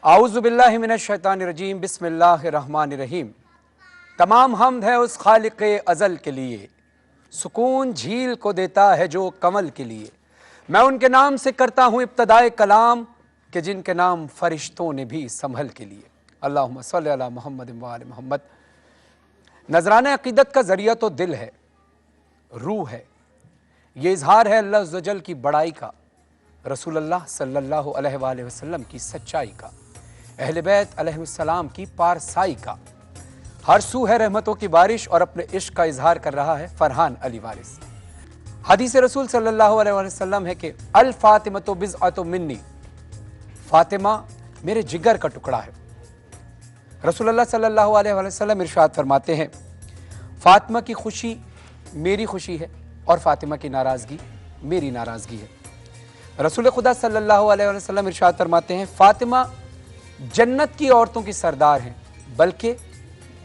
आऊज़ु बिल्लाहि मिनश शैतानिर रजीम, बिस्मिल्लाहिर रहमानिर रहीम। तमाम हमद है उस खालिक़े अज़ल के लिए, सुकून झील को देता है जो कमल के लिए। मैं उनके नाम से करता हूँ इब्तदाए कलाम, कि जिनके नाम फरिश्तों ने भी संभल के लिए। अल्लाहुम्मा सल्लि अला मुहम्मद व आले मुहम्मद। नजराने अक़ीदत का ज़रिया तो दिल है, रूह है। ये इजहार है अल्लाह अज़्ज़ व जल की बड़ाई का, रसूलुल्लाह सल्लल्लाहु अलैहि वसल्लम की सच्चाई का, अहले बैत अलैहिस्सलाम की पारसाई का। हर सू है रहमतों की बारिश और अपने इश्क का इजहार कर रहा है फरहान अली वारिस। हदीस रसूल सल्लल्लाहु अलैहि वसल्लम है कि अल फातिमतु बिज़अतु मिन्नी, फातिमा मेरे जिगर का टुकड़ा है। रसूलुल्लाह सल्लल्लाहु अलैहि वसल्लम इरशाद फरमाते हैं, फातिमा की खुशी मेरी खुशी है और फातिमा की नाराज़गी मेरी नाराज़गी है। रसूल खुदा सल्लल्लाहु अलैहि वसल्लम इरशाद फरमाते हैं, फातिमा जन्नत की औरतों की सरदार हैं, बल्कि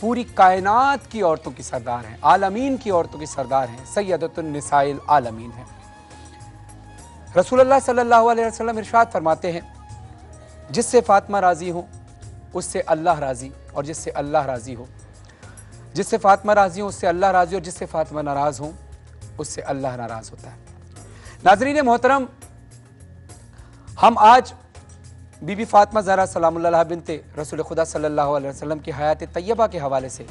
पूरी कायनात की औरतों की सरदार हैं, आलमीन की औरतों की सरदार हैं, सैयदतुन निसाइल आलमीन हैं। रसूलुल्लाह सल्लल्लाहु अलैहि वसल्लम इरशाद फरमाते हैं, जिससे फातिमा राज़ी हो उससे अल्लाह राज़ी, और जिससे अल्लाह राज़ी हो, जिससे फातिमा राज़ी हो उससे अल्लाह राज़ी, और जिससे फातिमा नाराज़ हो उससे अल्लाह नाराज़ होता है। नाज़रीन मोहतरम, हम आज बीबी फातिमा ज़हरा सलामुल्लाह बिन्ते रसूल खुदा सल्लल्लाहु अलैहि वसल्लम की हयात तैयबा के हवाले से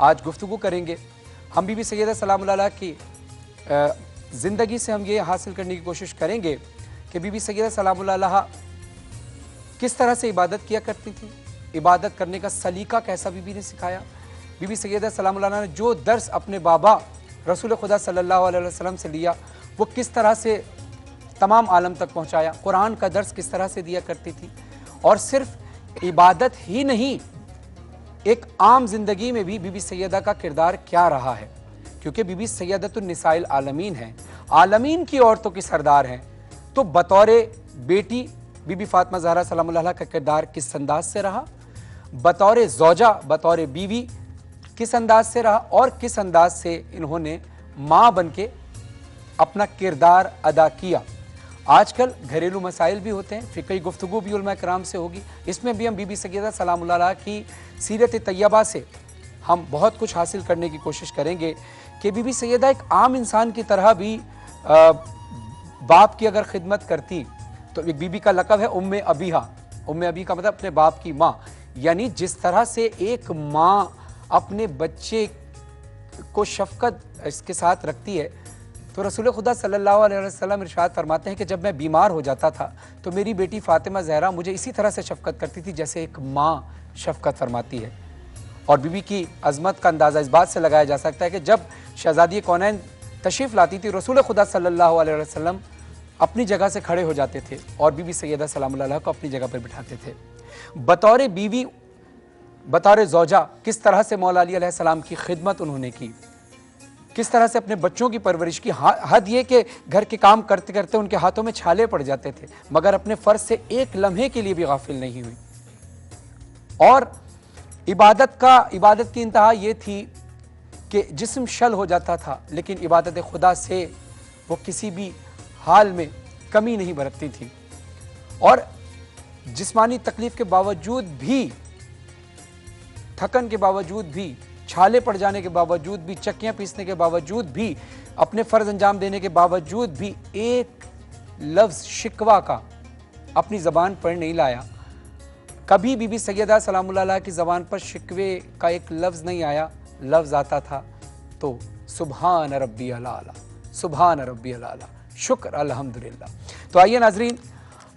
आज गुफ्तगू करेंगे। हम बीबी सैयदा सलामुल्लाह की ज़िंदगी से हम ये हासिल करने की कोशिश करेंगे कि बीबी सैयदा सलामुल्लाह किस तरह से इबादत किया करती थी, इबादत करने का सलीका कैसा बीबी ने सिखाया। बीबी सैयदा सलामुल्लाह ने जो दर्स अपने बाबा रसूल खुदा सल्लल्लाहु अलैहि वसल्लम से लिया वो किस तरह से तमाम आलम तक पहुँचाया, कुरान का दर्स किस तरह से दिया करती थी। और सिर्फ इबादत ही नहीं, एक आम ज़िंदगी में भी बीबी सैयदा का किरदार क्या रहा है, क्योंकि बीबी सैयदतुन निसाइल आलमीन हैं, आलमीन की औरतों की सरदार हैं। तो बतौरे बेटी बीबी फातिमा ज़हरा सलामुल्लाह का किरदार किस अंदाज से रहा, बतौरे ज़ौजा बतौरे बीवी किस अंदाज से रहा, और किस अंदाज से इन्होंने माँ बन के अपना किरदार अदा किया। आजकल घरेलू मसाइल भी होते हैं, फ़िक़ही गुफ्तगू भी उलमा कराम से होगी, इसमें भी हम बीबी सैयदा सलामुल्लाह की सीरत तैयबा से हम बहुत कुछ हासिल करने की कोशिश करेंगे कि बीबी सैयदा एक आम इंसान की तरह भी बाप की अगर खिदमत करती तो एक बीबी का लक़ब है उम्मे अबीहा। उम्मे अबी का मतलब अपने बाप की माँ, यानी जिस तरह से एक माँ अपने बच्चे को शफ़क़त इसके साथ रखती है, तो रसूल खुदा सल्लल्लाहु अलैहि वसल्लम इरशाद फरमाते हैं कि जब मैं बीमार हो जाता था तो मेरी बेटी फातिमा ज़हरा मुझे इसी तरह से शफ़क़त करती थी जैसे एक माँ शफ़क़त फरमाती है। और बीबी की अज़मत का अंदाज़ा इस बात से लगाया जा सकता है कि जब शहज़ादी कौनैन तशरीफ़ लाती थी, रसूल खुदा सल्लल्लाहु अलैहि वसल्लम अपनी जगह से खड़े हो जाते थे और बीबी सैयदा सलामुल्लाह को अपनी जगह पर बिठाते थे। बतौर बीवी, बतौर ज़ौजा किस तरह से मौला अली अलैहिस्सलाम की खिदमत उन्होंने की, किस तरह से अपने बच्चों की परवरिश की। हद ये कि घर के काम करते करते उनके हाथों में छाले पड़ जाते थे, मगर अपने फ़र्ज से एक लम्हे के लिए भी गाफिल नहीं हुई। और इबादत की इंतहा ये थी कि जिस्म शल हो जाता था, लेकिन इबादत खुदा से वो किसी भी हाल में कमी नहीं बरतती थी। और जिस्मानी तकलीफ़ के बावजूद भी, थकन के बावजूद भी, छाले पड़ जाने के बावजूद भी, चक्कियाँ पीसने के बावजूद भी, अपने फ़र्ज़ अंजाम देने के बावजूद भी एक लफ्ज़ शिकवा का अपनी ज़बान पर नहीं लाया। कभी बीबी सैयदा सलामुल्लाह की ज़बान पर शिकवे का एक लफ्ज़ नहीं आया। लफ्ज़ आता था तो सुबहान रब्बी अल-आला, सुबहान रब्बी अल-आला, शुक्र अल्हम्दुलिल्लाह। तो आइए नाज़रीन,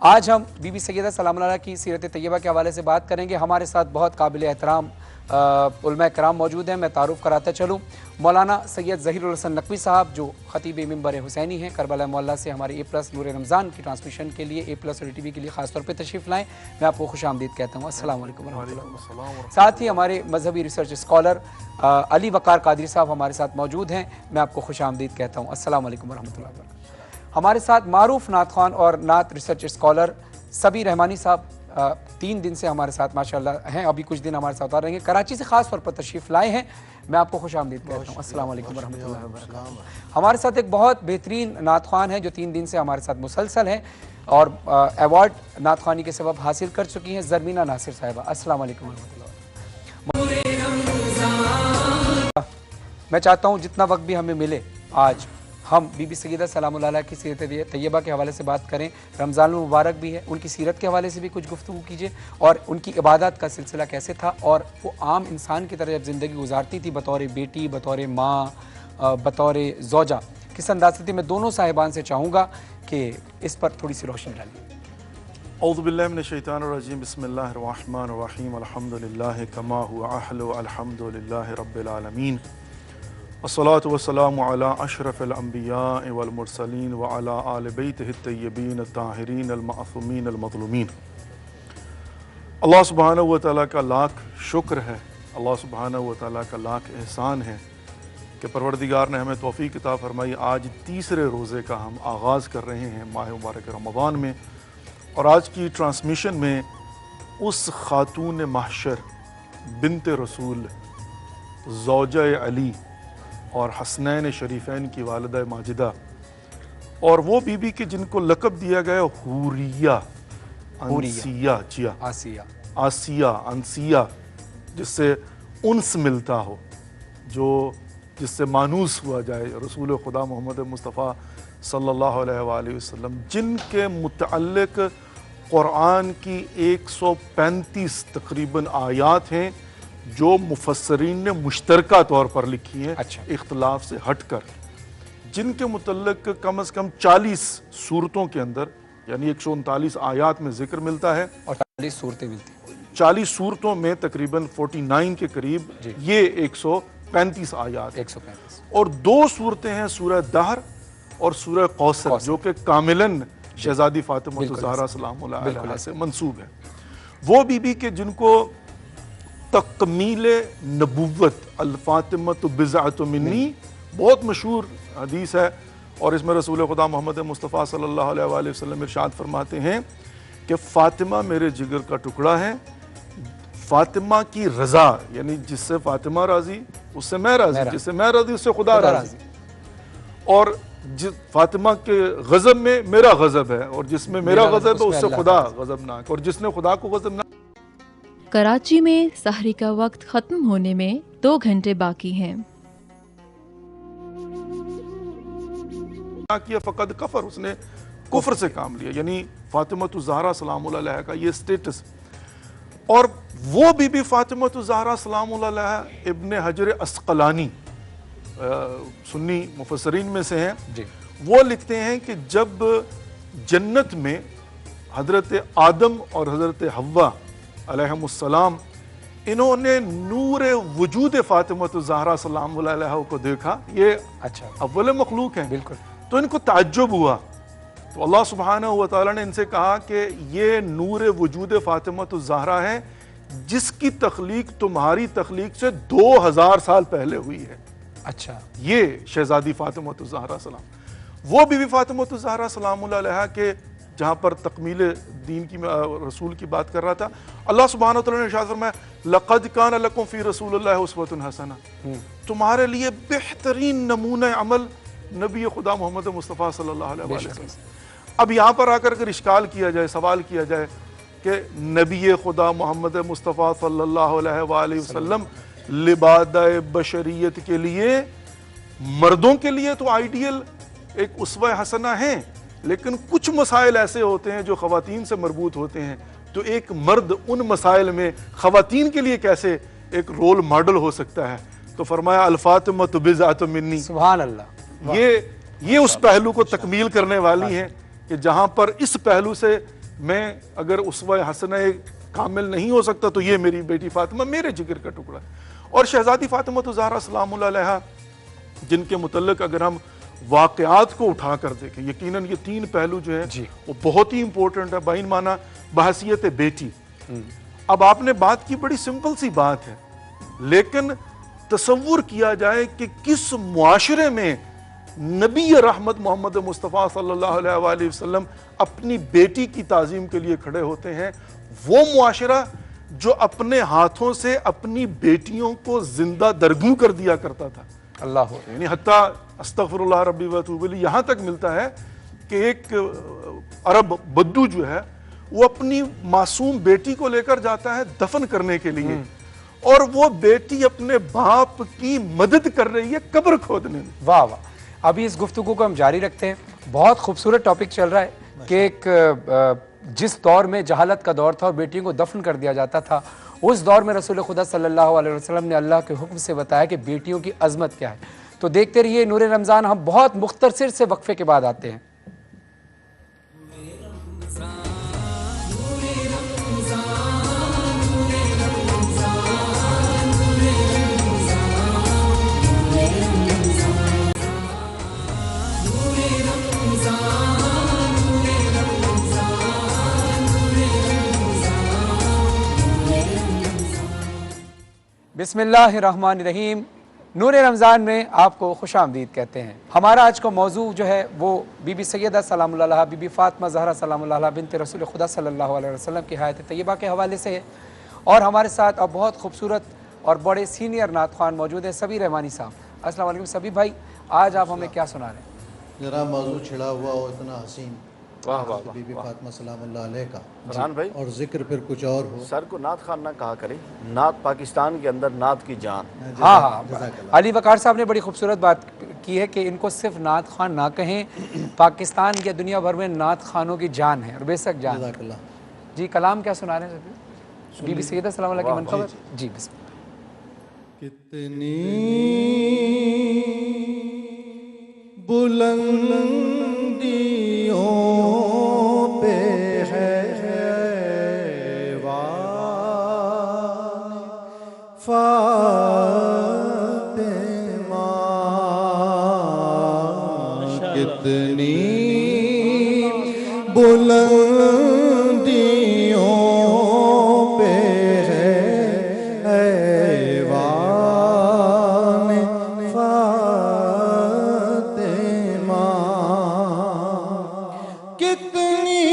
आज हम बीबी सैयदा सलामुल्लाह की सीरत तैयबा के हवाले से बात करेंगे। हमारे साथ बहुत काबिल एहतराम उलमा कराम मौजूद हैं। मैं तारुफ़ कराता चलूँ, मौलाना सैयद ज़हीरुल हसन नकवी साहब जो ख़तीब मिंबर हुसैनी हैं, करबला मोहल्ला से हमारे A+ नूर रमज़ान की ट्रांसमिशन के लिए, A+ और ATV के लिए ख़ास तौर पे तशरीफ़ लाएँ। मैं आपको खुशामदीद कहता हूँ। अस्सलाम वालेकुम वरहमतुल्लाह। साथ ही हमारे मजहबी रिसर्च स्कॉलर अली वक़ार कादरी साहब हमारे साथ मौजूद हैं। मैं आपको खुशामदीद कहता हूँ। अस्सलाम वालेकुम वरहमतुल्लाह। हमारे साथ मारूफ़ नात ख़्वान और नात रिसर्च स्कॉलर सबी रहमानी साहब 3 दिन से हमारे साथ माशाअल्लाह हैं, अभी कुछ दिन हमारे साथ आ रहेंगे। कराची से ख़ास तौर पर तशरीफ़ लाए हैं। मैं आपको खुशामदीद कहता हूँ। अस्सलाम वालेकुम वरहमतुल्लाहि वबरकातुहू। हमारे साथ एक बहुत बेहतरीन नात ख़्वान है जो 3 दिन से हमारे साथ मुसलसल हैं। और अवार्ड नात ख़्वानी के सबब हासिल कर चुकी हैं ज़रमीना नासिर साहिबा। अस्सलाम वालेकुम वरहमतुल्लाह। मैं चाहता हूँ जितना वक्त भी हमें मिले आज हम बीबी सैयदा सलामुल्लाह अलैहा की सीरत तैयबा के हवाले से बात करें। रमज़ान मुबारक भी है, उनकी सीरत के हवाले से भी कुछ गुफ्तगू कीजिए और उनकी इबादत का सिलसिला कैसे था और वो आम इंसान की तरह जब ज़िंदगी गुजारती थी बतौर बेटी, बतौर माँ, बतौर ज़ौजा, किस अंदाज से थी। मैं दोनों साहिबान से चाहूँगा कि इस पर थोड़ी सी रोशनी डालिए। औज़ु बिल्लाहि मिनश शैतानिर रजीम, बिस्मिल्लाहिर रहमानिर रहीम, अल्हम्दुलिल्लाहि कमा हुवा अहलु, अल्हम्दुलिल्लाहि रब्बिल आलमीन, अस्सलातु वस्सलामु अला अशरफिल अंबिया वल मुरसलीन व अला आलि बैतिहि तय्यबीन ताहिरीन अल मासूमीन अल मज़लूमीन। अल्लाह सुब्हानहु व तआला का लाख शुक्र है, अल्लाह सुब्हानहु व तआला का लाख एहसान है कि परवरदिगार ने हमें तौफीक अता फरमाई। आज तीसरे रोज़े का हम आगाज़ कर रहे हैं माह मुबारक रमज़ान में, और आज की ट्रांसमिशन में उस खातून महशर बिन्त रसूल ज़ौजा अली और हसनैन शरीफैन की वालिदा माजिदा, और वो बीबी के जिनको लक़ब दिया गया हूरिया, आसिया, अंसिया, जिससे उन्स मिलता हो, जो जिससे मानूस हुआ जाए, रसूल खुदा मोहम्मद मुस्तफ़ा सल्लल्लाहु अलैहि वसल्लम, जिनके मुतअल्लिक़ क़ुरआन की 135 तकरीबन आयात हैं जो मुफस्सरीन ने मुश्तरका तौर पर लिखी हैं, इख्तिलाफ से हट कर, जिनके मुतल्लिक़ कम से कम 40 सूरतों के अंदर यानी 139 आयात में जिक्र मिलता है और 40 सूरतें मिलती हैं। 40 सूरतों में तकरीबन 49 के करीब ये 135 आयात, 135, और 2 सूरतें हैं सूरह दहर और सूरह कौसर, जो कि कामिलन शहजादी फातिमा ज़हरा सलामुल्लाह अलैहा से मंसूब है। वो बीबी के जिनको तकमील नबुव्वत अल फातिमतु बिज़अतु मिन्नी बहुत मशहूर हदीस है, और इसमें रसूल खुदा मोहम्मद मुस्तफ़ा सल्लल्लाहु अलैहि वसल्लम इरशाद फरमाते हैं कि फ़ातिमा मेरे जिगर का टुकड़ा है, फ़ातिमा की रज़ा यानी जिससे फ़ातिमा राज़ी उससे मैं राज़ी, जिससे मैं राज़ी उससे खुदा राज़ी, और जिस फ़ातिमा के गज़ब में मेरा गज़ब है, और जिसमें मेरा गज़ब है उससे खुदा गज़बनाक, और जिसने खुदा को गज़बनाक। कराची में सहरी का वक्त खत्म होने में 2 घंटे बाकी हैं। किया फ़क़द कफ़र, उसने कुफ्र से काम लिया, यानी फ़ातिमतु ज़हरा सलामुल्लाह अलैहा का ये स्टेटस। और वो बीबी फ़ातिमतु ज़हरा सलामुल्लाह अलैहा इब्न हजर अस्क़लानी सुन्नी मुफस्सरीन में से हैं, वो लिखते हैं कि जब जन्नत में हज़रत आदम और हज़रत हव्वा अलैहिमुस्सलाम इन्होंने नूर वजूद फ़ातिमतु ज़हरा सलामुल्लाह अलैहा को देखा, ये अव्वल मखलूक हैं, बिल्कुल, तो इनको ताज्जुब हुआ। तो अल्लाह सुब्हानहु व तआला ने इनसे कहा कि ये नूर वजूद फ़ातिमतु ज़हरा है जिसकी तख्लीक तुम्हारी तख्लीक से 2000 साल पहले हुई है। अच्छा, ये शहजादी फ़ातिमतु ज़हरा सलाम, वो बीवी फ़ातिमतु ज़हरा सलामुल्लाह अलैहा के जहाँ पर तकमील दीन की रसूल की बात कर रहा था, अल्लाह सुब्हानहु व तआला ने इरशाद फरमाया लक़द कान लकुम फ़ी रसूलिल्लाहि उस्वतुन हसना, तुम्हारे लिए बेहतरीन नमूना अमल नबी खुदा मोहम्मद मुस्तफ़ा सल्लल्लाहु अलैहि वसल्लम। अब यहाँ पर आकर अगर इश्काल किया जाए, सवाल किया जाए कि नबी खुदा मोहम्मद मुस्तफ़ा सल्लल्लाहु अलैहि वसल्लम लिबादाए बशरियत के लिए, मर्दों के लिए तो आइडियल एक उसवा हसना है, लेकिन कुछ मसाइल ऐसे होते हैं जो ख़वातीन से मरबूत होते हैं, तो एक मर्द उन मसाइल में ख़वातीन के लिए कैसे एक रोल मॉडल हो सकता है। तो फरमाया अल फातिमतु बिज़अतु मिन्नी, सुभान अल्लाह, ये उस पहलू को तकमील करने वाली है कि जहाँ पर इस पहलू से मैं अगर उसवा हसना कामिल नहीं हो सकता, तो ये मेरी बेटी फ़ातिमा मेरे जिगर का टुकड़ा है। और शहजादी फ़ातिमतु ज़हरा सलामुल्लाह अलैहा जिनके मुतल्लिक़ अगर हम वाक़यात को उठा कर देखें, यकीनन ये 3 पहलू जो है वो बहुत ही इंपॉर्टेंट है। बाइन माना बहसियत बेटी। अब आपने बात की, बड़ी सिंपल सी बात है, लेकिन तसव्वुर किया जाए कि किस मुआशरे में नबी रहमत मोहम्मद मुस्तफ़ा सल्लल्लाहु अलैहि वसल्लम अपनी बेटी की ताज़ीम के लिए खड़े होते हैं, वो मुआशरा जो अपने हाथों से अपनी बेटियों को जिंदा दरगू कर दिया करता था। अल्लाह, यानी हत्ता अस्तगफिरुल्लाह रब्बी व अतूबु इलैह यहाँ तक मिलता है कि एक अरब बद्दू जो है वो अपनी मासूम बेटी को लेकर जाता है दफन करने के लिए, और वो बेटी अपने बाप की मदद कर रही है कब्र खोदने में। वाह वाह। अभी इस गुफ्तगू को हम जारी रखते हैं। बहुत खूबसूरत टॉपिक चल रहा है कि एक जिस दौर में जहालत का दौर था और बेटियों को दफन कर दिया जाता था, उस दौर में रसूल खुदा सल्लल्लाहु अलैहि वसल्लम ने अल्लाह के हुक्म से बताया कि बेटियों की अजमत क्या है। तो देखते रहिए नूरे रमज़ान। हम बहुत मुख्तसर से वक्फे के बाद आते हैं। बिस्मिल्लाहिर्रहमानिर्रहीम। नूरे रमज़ान में आपको खुशामदीद कहते हैं। हमारा आज का मौजू जो है वो बीबी सैयदा सलामुल्लाह अलैहा, बीबी फ़ातिमा ज़हरा सलामुल्लाह अलैहा बिन्त रसूल खुदा सल्लल्लाहु अलैहि वसल्लम की हयात तय्यबा के हवाले से है। और हमारे साथ अब बहुत खूबसूरत और बड़े सीनियर नात ख़्वान मौजूद हैं, सबी रहमानी साहब। अस्सलाम वालेकुम सबी भाई, आज आप हमें क्या सुना रहे हैं? जरा मौजू छिड़ा हुआ और इतना हसीन, वाह वाह वाह, बीबी फातिमा सलामुल्लाह अलैहा का, फरहान भाई और जिक्र फिर कुछ और हो। सर को नात खान ना कहा करें, नात पाकिस्तान के अंदर नात की जान। हाँ हाँ, अली वकार साहब ने बड़ी खूबसूरत बात की है कि इनको सिर्फ नात खान ना कहें, पाकिस्तान या दुनिया भर में नात खानों की जान है और बेशक जान है। जज़ाकल्लाह। जी कलाम क्या सुना रहे हैं सभी? बीबी सैयदा सलामुल्लाह की मनक़बत। जी बिस्मिल्लाह। कितनी बुलंदियों पे है वान फातिमा, कितनी बुलंदियों पे है वान फातिमा, कितनी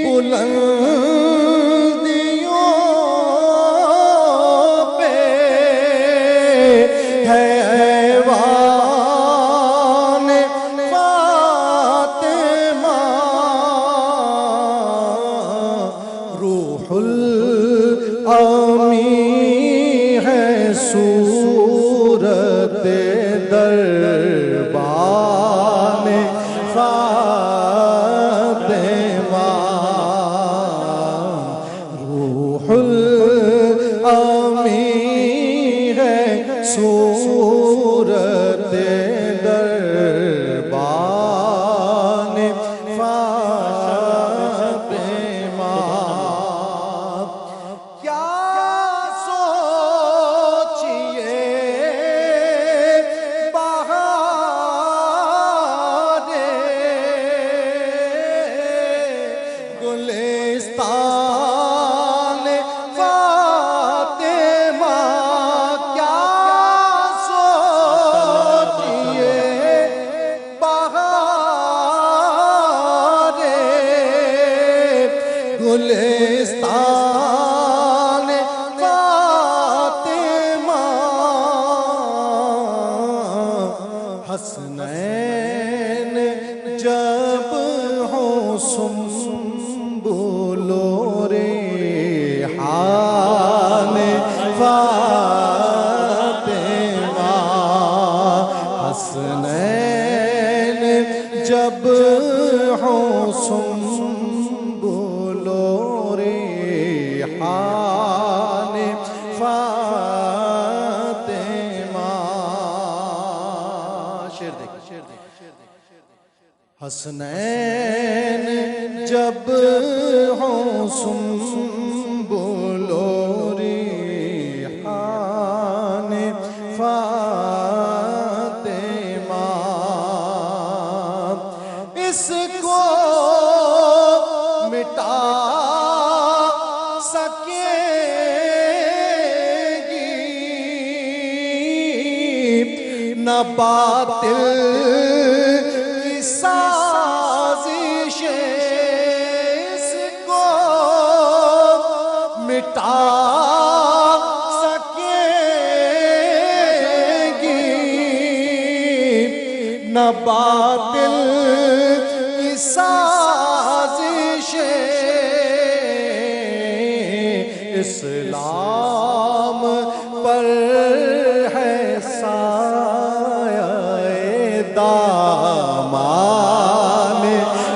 बुलंदियों पे है ऐवान फातिमा, रूहुल अमी है सूरत दरबान फातिमा, रूहुल अमी है सूरत दरबान फातिमा, क्या सोचिए बहारे गुलिस्तान फातिमा, क्या सोचिए बहारे गुलिस्तान फातिमा, हसनैन जब हो सुम्बुलो रेहान फातिमा, हसनैन जब हो सुम्बुलो रेहान फातिमा, शेर देखिए, हसनैन जब हो सुम्बुलो रेहान फातिमा, इसको मिटा सकेगी न बातिल की साजिशें, इसको मिटा सकेगी न बातिल की इस्लाम पर है साया दामान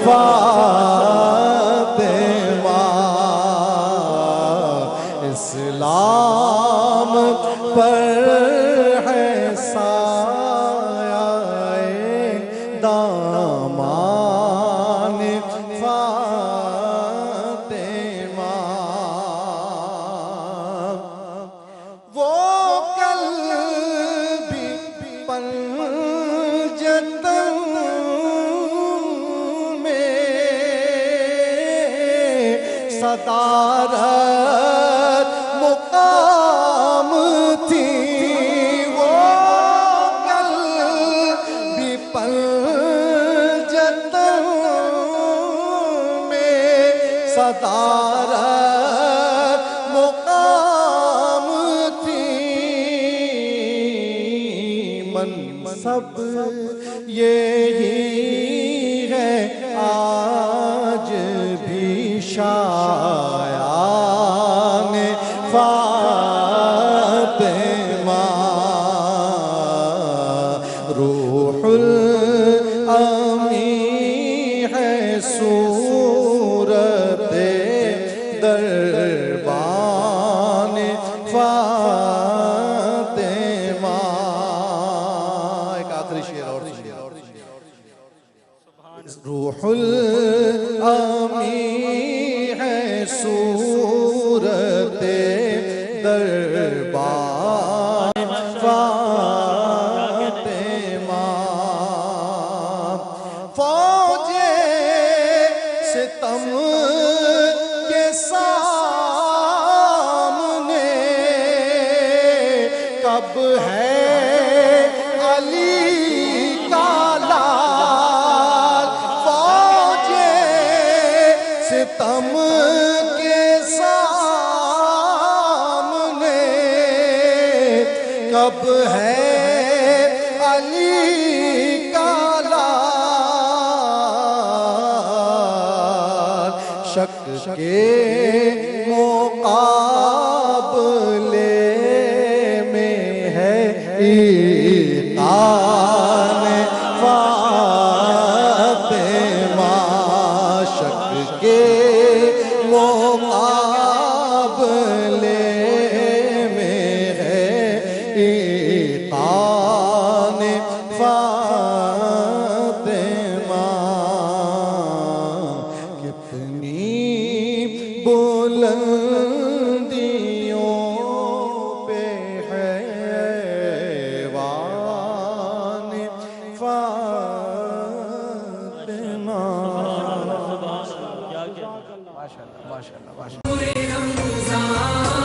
फातिमा, इस्लाम पर है साया दामान फातिमा। वो कल भी पंजतन में सदारत मुकाम थी, वो कल भी पंजतन में सदारत मुकाम थी। मनसब यही है आज भी शायान फातिमा, रूहुल अमी है सूरत दरबान फातिमा। एक आखिरी शेर और रूहुल अमी है सूरत दरबार फातिमा। फौजे सितम के सामने कब है अली का लाल, फौजे सितम के सामने कब है अली का लाल। शक के मुकाबले में है ईकान फातिमा, शक के मुकाबले में है ईकान फातिमा। कितनी बुलंदियों पे है वान फातिमा। माशाअल्लाह माशाअल्लाह माशाअल्लाह।